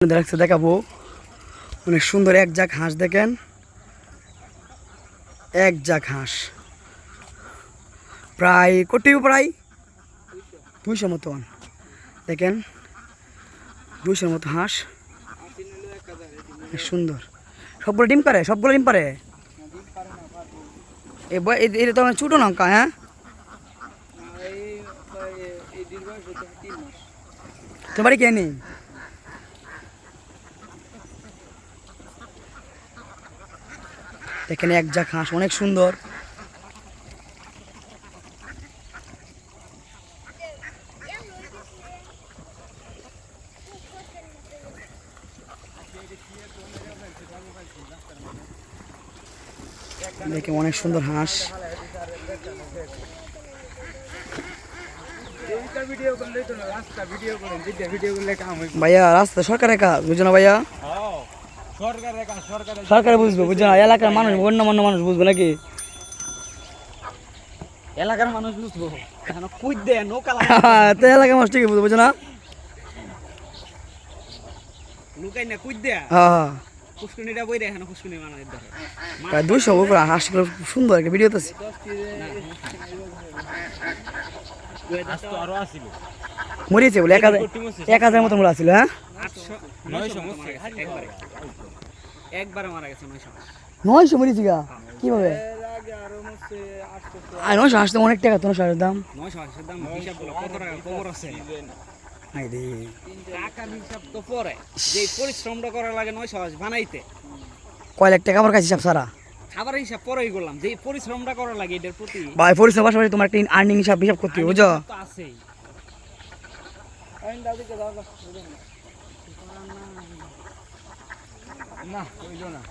দেখাবো অনেক সুন্দর এক ঝাঁক হাঁস। দেখেন এক ঝাঁক হাঁস প্রায় প্রায় 200 মতন। দেখেন 200 মতো হাঁস, সুন্দর। সবগুলো ডিম পারে এটা তো ছোট লঙ্কা। হ্যাঁ, তোমার বাড়ি কে নেই? এখানে এক ঝাঁক হাঁস অনেক সুন্দর। দেখে অনেক সুন্দর হাঁস। ভাইয়া রাস্তা সরকারের কাজ, বুঝছো না ভাইয়া? সরকারে বুঝবো, বুঝছো না? এলাকার মানুষ, অন্য অন্য মানুষ বুঝবো নাকি? এলাকার মানুষ বুঝবো তো এলাকার মানুষ ঠিকই বুঝবো, বুঝছো না? লুকাই না কুইদ দেয়া হ্যাঁ, পুষ্কুনিটা বই দেখেন, পুষ্কুনি মানার ধরে প্রায় 200 উপরে হাঁসগুলো সুন্দর একটা ভিডিও তো আরো আসিল মরিয়েছে বলে 1000 মতো মরে আসছিল। হ্যাঁ, 900 একবারে মারা গেছে 900 মরিয়েছি গা। কিভাবে? 900 হাঁস তো অনেক টাকা, তো 900 দাম। 900 দাম হিসাব বলো কত টাকা খবর আছে? টাকার হিসাব তো পরে, যে পরিশ্রমটা করা লাগে 900 বানাইতে, কয় লাখ টাকা আমার কাছে হিসাব সারা। খাবার হিসাব পরেই করলাম, যে পরিশ্রমটা করা লাগে এটার প্রতি ভাই পরিশ্রম পাশাপাশি তোমার একটা আর্নিং হিসাব করতে হবে, বুঝছো? তো আছেই। না হইল না।